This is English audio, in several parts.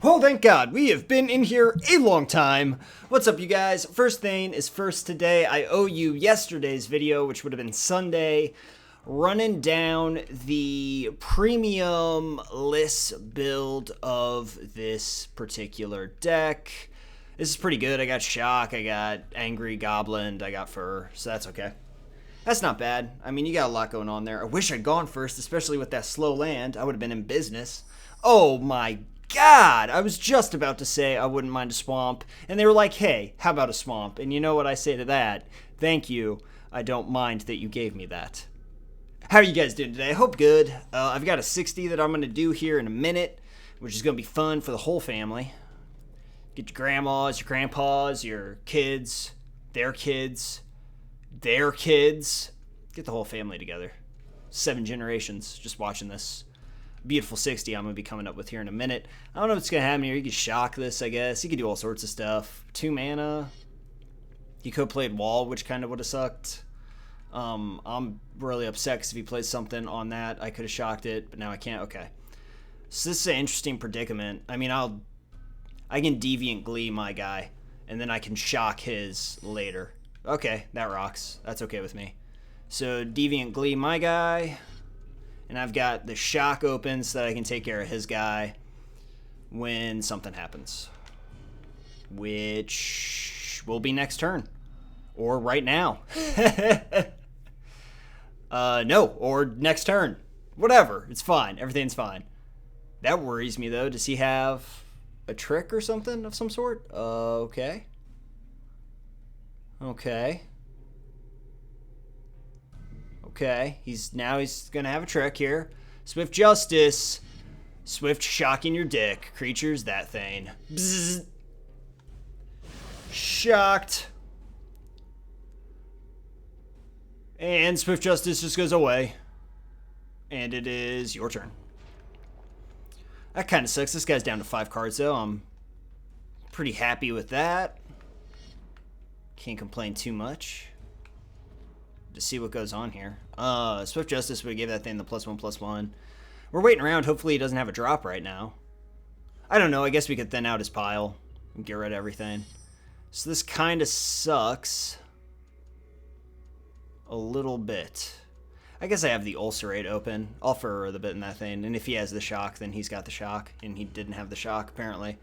Well, thank God, we have been in here a long time. What's up, you guys? First thing is first today. I owe you yesterday's video, which would have been Sunday, running down the premium list build of this particular deck. This is pretty good. I got Shock, I got Angry Goblin, I got Fur, so that's okay. That's not bad. I mean, you got a lot going on there. I wish I'd gone first, especially with that slow land. I would have been in business. Oh my God, I was just about to say I wouldn't mind a swamp, and they were like, hey, how about a swamp? And you know what I say to that? Thank you. I don't mind that you gave me that. How are you guys doing today? I hope good. I've got a 60 that I'm going to do here in a minute, which is going to be fun for the whole family. Get your grandmas, your grandpas, your kids, their kids, their kids. Get the whole family together. 7 generations just watching this beautiful 60 I'm going to be coming up with here in a minute. I don't know what's going to happen here. You could shock this, I guess. You could do all sorts of stuff. 2 mana. He could have played Wall, which kind of would have sucked. I'm really upset because if he plays something on that, I could have shocked it, but now I can't. Okay. So this is an interesting predicament. I mean, I can Deviant Glee my guy, and then I can shock his later. Okay, that rocks. That's okay with me. So Deviant Glee my guy, and I've got the shock open so that I can take care of his guy when something happens, which will be next turn or right now. No, or next turn. Whatever. It's fine. Everything's fine. That worries me, though. Does he have a trick or something of some sort? Okay. Okay. Okay. He's going to have a trick here. Swift Justice. Swift shocking your dick. Creatures, that thing. Bzzz. Shocked. And Swift Justice just goes away. And it is your turn. That kind of sucks. This guy's down to 5 cards, though. I'm pretty happy with that. Can't complain too much. To see what goes on here. Swift Justice would give that thing the +1/+1. We're waiting around. Hopefully he doesn't have a drop right now. I don't know. I guess we could thin out his pile and get rid of everything. So this kind of sucks a little bit. I guess I have the Ulcerate open. I'll furrow the bit in that thing. And if he has the shock, then he's got the shock. And he didn't have the shock, apparently.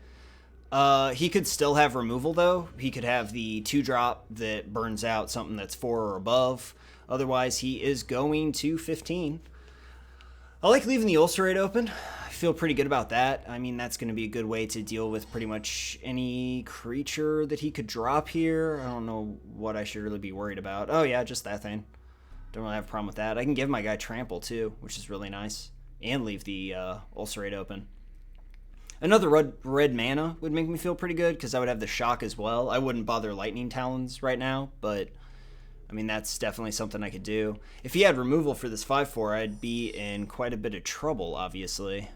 He could still have removal, though. He could have the 2-drop that burns out something that's 4 or above. Otherwise, he is going to 15. I like leaving the Ulcerate open. I feel pretty good about that. I mean, that's going to be a good way to deal with pretty much any creature that he could drop here. I don't know what I should really be worried about. Oh, yeah, just that thing. Don't really have a problem with that. I can give my guy Trample, too, which is really nice. And leave the Ulcerate open. Another red mana would make me feel pretty good, because I would have the shock as well. I wouldn't bother Lightning Talons right now, but I mean, that's definitely something I could do. If he had removal for this 5/4, I'd be in quite a bit of trouble, obviously.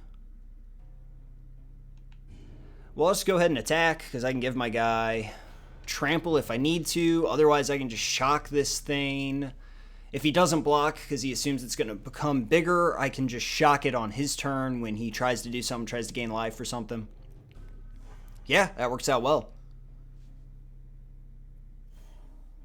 Well, I'll just go ahead and attack, because I can give my guy Trample if I need to. Otherwise, I can just shock this thing. If he doesn't block, because he assumes it's going to become bigger, I can just shock it on his turn when he tries to do something, tries to gain life or something. Yeah, that works out well.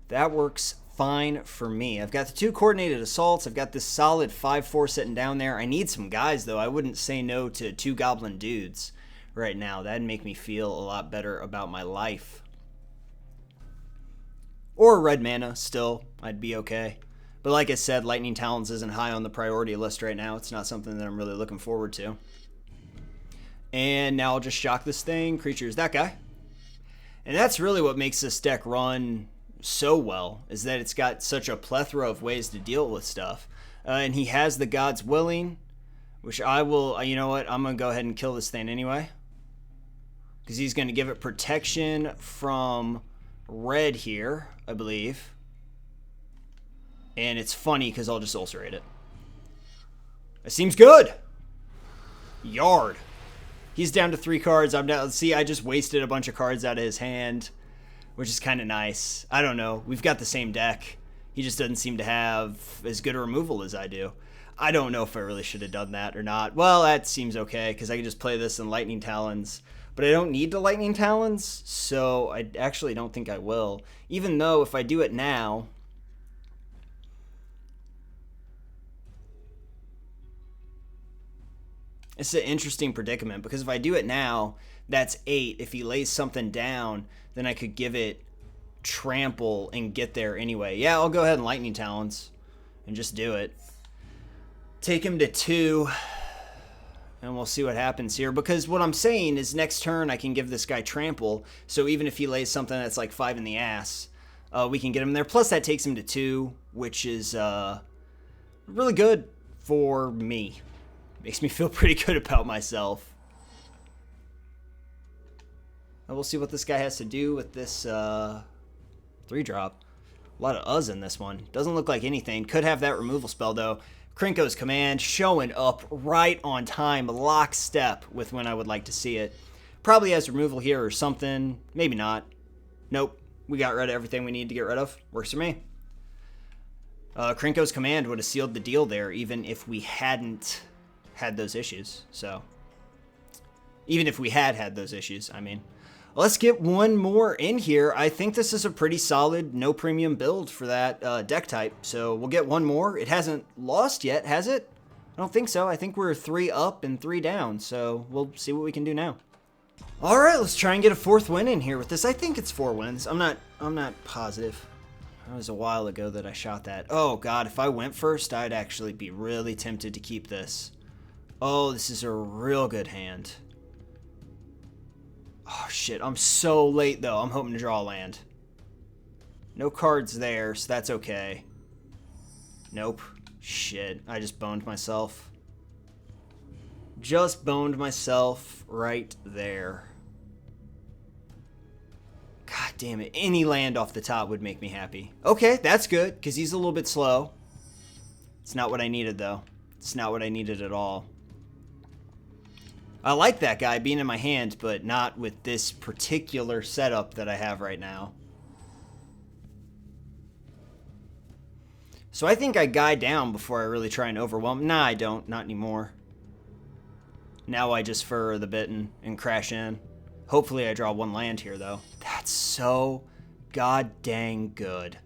That works fine for me. I've got the 2 coordinated assaults. I've got this solid 5/4 sitting down there. I need some guys, though. I wouldn't say no to 2 goblin dudes right now. That'd make me feel a lot better about my life. Or red mana, still. I'd be okay. But like I said, Lightning Talons isn't high on the priority list right now. It's not something that I'm really looking forward to. And now I'll just shock this thing. Creatures, that guy. And that's really what makes this deck run so well, is that it's got such a plethora of ways to deal with stuff. And he has the God's Willing, which I will, you know what, I'm going to go ahead and kill this thing anyway. Because he's going to give it protection from red here, I believe. And it's funny because I'll just Ulcerate it. It seems good. Yard. He's down to 3 cards. I'm down. See, I just wasted a bunch of cards out of his hand, which is kind of nice. I don't know. We've got the same deck. He just doesn't seem to have as good a removal as I do. I don't know if I really should have done that or not. Well, that seems okay, because I can just play this in Lightning Talons. But I don't need the Lightning Talons, so I actually don't think I will. Even though if I do it now... It's an interesting predicament, because if I do it now, that's 8. If he lays something down, then I could give it trample and get there anyway. Yeah, I'll go ahead and Lightning Talons and just do it. Take him to 2, and we'll see what happens here. Because what I'm saying is next turn I can give this guy trample, so even if he lays something that's like 5 in the ass, we can get him there. Plus that takes him to 2, which is really good for me. Makes me feel pretty good about myself. And we'll see what this guy has to do with this 3-drop. A lot of uhs in this one. Doesn't look like anything. Could have that removal spell, though. Krinko's Command showing up right on time, lockstep with when I would like to see it. Probably has removal here or something. Maybe not. Nope. We got rid of everything we need to get rid of. Works for me. Krinko's Command would have sealed the deal there, even if we hadn't had those issues. So, even if we had those issues, I mean. Let's get one more in here. I think this is a pretty solid, no premium build for that deck type. So we'll get one more. It hasn't lost yet, has it? I don't think so. I think we're 3 up and 3 down. So we'll see what we can do now. All right, let's try and get a 4th win in here with this. I think it's 4 wins. I'm not positive. That was a while ago that I shot that. Oh God, if I went first, I'd actually be really tempted to keep this. Oh, this is a real good hand. Oh, shit. I'm so late, though. I'm hoping to draw a land. No cards there, so that's okay. Nope. Shit. I just boned myself. Just boned myself right there. God damn it. Any land off the top would make me happy. Okay, that's good, because he's a little bit slow. It's not what I needed, though. It's not what I needed at all. I like that guy being in my hand, but not with this particular setup that I have right now. So I think I guy down before I really try and overwhelm. Nah, I don't. Not anymore. Now I just furrow the bitten and crash in. Hopefully I draw 1 land here, though. That's so god dang good.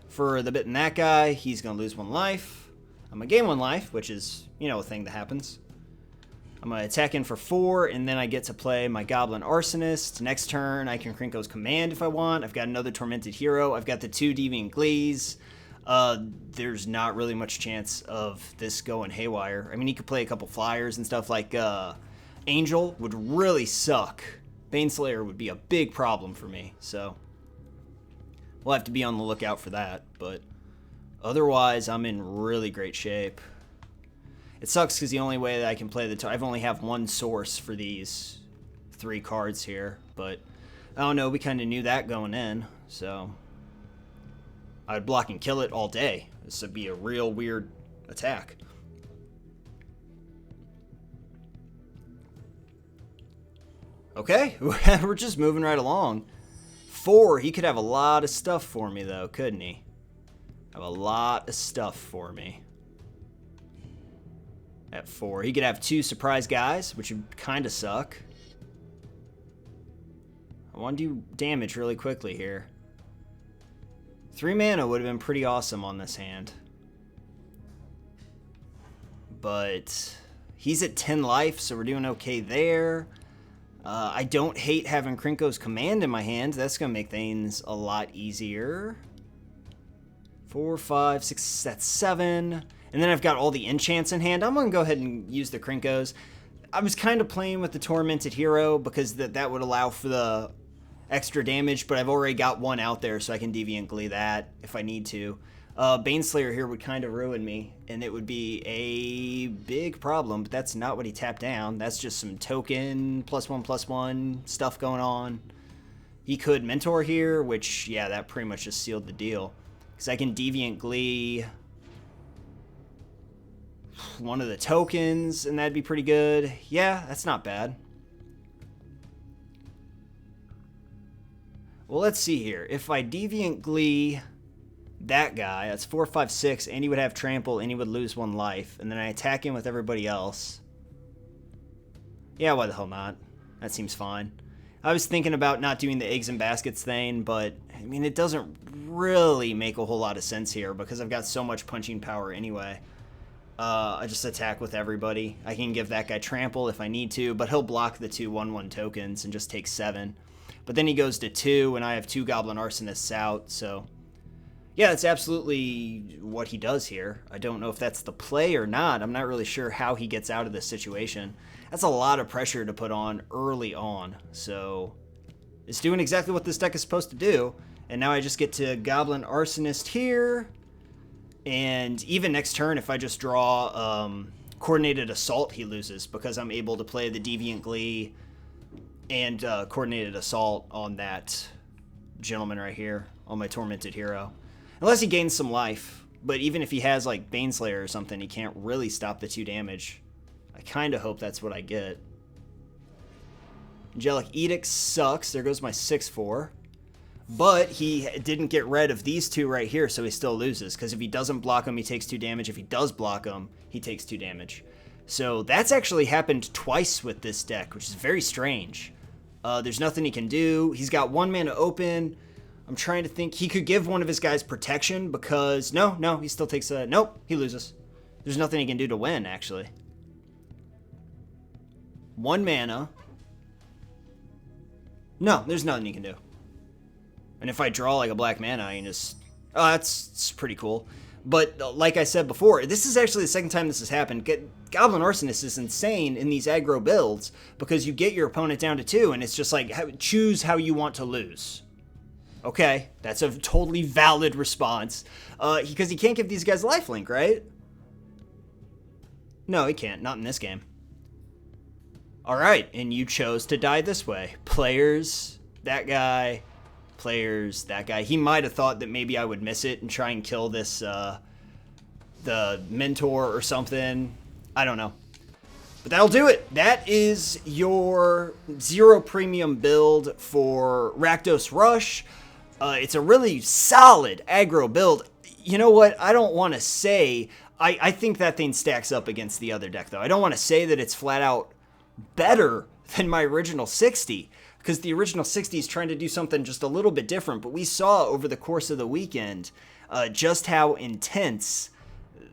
For the bitten that guy, he's going to lose 1 life. I'm going to gain 1 life, which is, you know, a thing that happens. I'm going to attack in for 4, and then I get to play my Goblin Arsonist. Next turn, I can Krinko's Command if I want. I've got another Tormented Hero. I've got the 2 Deviant Glees. There's not really much chance of this going haywire. I mean, he could play a couple flyers and stuff like Angel would really suck. Baneslayer would be a big problem for me, so we'll have to be on the lookout for that. But otherwise, I'm in really great shape. It sucks because the only way that I can play I've only have 1 source for these 3 cards here, but I don't know, we kind of knew that going in, so I would block and kill it all day. This would be a real weird attack. Okay, we're just moving right along. 4, he could have a lot of stuff for me though, couldn't he? Have a lot of stuff for me. At 4. He could have 2 surprise guys, which would kind of suck. I want to do damage really quickly here. 3 mana would have been pretty awesome on this hand. But he's at 10 life, so we're doing okay there. I don't hate having Krinko's Command in my hand. That's going to make things a lot easier. 4, 5, 6, that's 7. And then I've got all the enchants in hand. I'm going to go ahead and use the Krinkos. I was kind of playing with the Tormented Hero because that would allow for the extra damage, but I've already got 1 out there, so I can Deviant Glee that if I need to. Baneslayer here would kind of ruin me, and it would be a big problem, but that's not what he tapped down. That's just some token +1/+1 stuff going on. He could Mentor here, which, yeah, that pretty much just sealed the deal. Because I can Deviant Glee 1 of the tokens, and that'd be pretty good. Yeah, that's not bad. Well, let's see here. If I Deviant Glee that guy. That's 4, 5, 6, and he would have trample, and he would lose 1 life. And then I attack him with everybody else. Yeah, why the hell not? That seems fine. I was thinking about not doing the eggs and baskets thing, but, I mean, it doesn't really make a whole lot of sense here because I've got so much punching power anyway. I just attack with everybody. I can give that guy trample if I need to, but he'll block the 2 1/1 tokens and just take 7. But then he goes to 2, and I have 2 Goblin Arsonists out, so... yeah, that's absolutely what he does here. I don't know if that's the play or not. I'm not really sure how he gets out of this situation. That's a lot of pressure to put on early on. So it's doing exactly what this deck is supposed to do. And now I just get to Goblin Arsonist here. And even next turn, if I just draw Coordinated Assault, he loses because I'm able to play the Deviant Glee and Coordinated Assault on that gentleman right here, on my Tormented Hero. Unless he gains some life. But even if he has like Baneslayer or something, he can't really stop the 2 damage. I kind of hope that's what I get. Angelic Edict sucks. There goes my 6/4. But he didn't get rid of these 2 right here, so he still loses. Because if he doesn't block him, he takes 2 damage. If he does block him, he takes 2 damage. So that's actually happened twice with this deck, which is very strange. There's nothing he can do. He's got 1 mana open. I'm trying to think. He could give one of his guys protection because... No, he still takes a... nope, he loses. There's nothing he can do to win, actually. 1 mana. No, there's nothing he can do. And if I draw like a black mana, I can just... oh, that's pretty cool. But like I said before, this is actually the second time this has happened. Goblin Arsonist is insane in these aggro builds because you get your opponent down to 2, and it's just like, choose how you want to lose. Okay, that's a totally valid response. Because he can't give these guys lifelink, right? No, he can't. Not in this game. Alright, and you chose to die this way. Players, that guy. Players, that guy. He might have thought that maybe I would miss it and try and kill this, the mentor or something. I don't know. But that'll do it. That is your 0 premium build for Rakdos Rush. It's a really solid aggro build. You know what? I don't want to say... I think that thing stacks up against the other deck, though. I don't want to say that it's flat out better than my original 60, because the original 60 is trying to do something just a little bit different. But we saw over the course of the weekend just how intense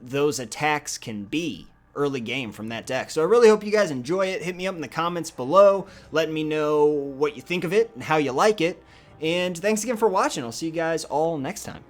those attacks can be early game from that deck. So I really hope you guys enjoy it. Hit me up in the comments below, letting me know what you think of it and how you like it. And thanks again for watching. I'll see you guys all next time.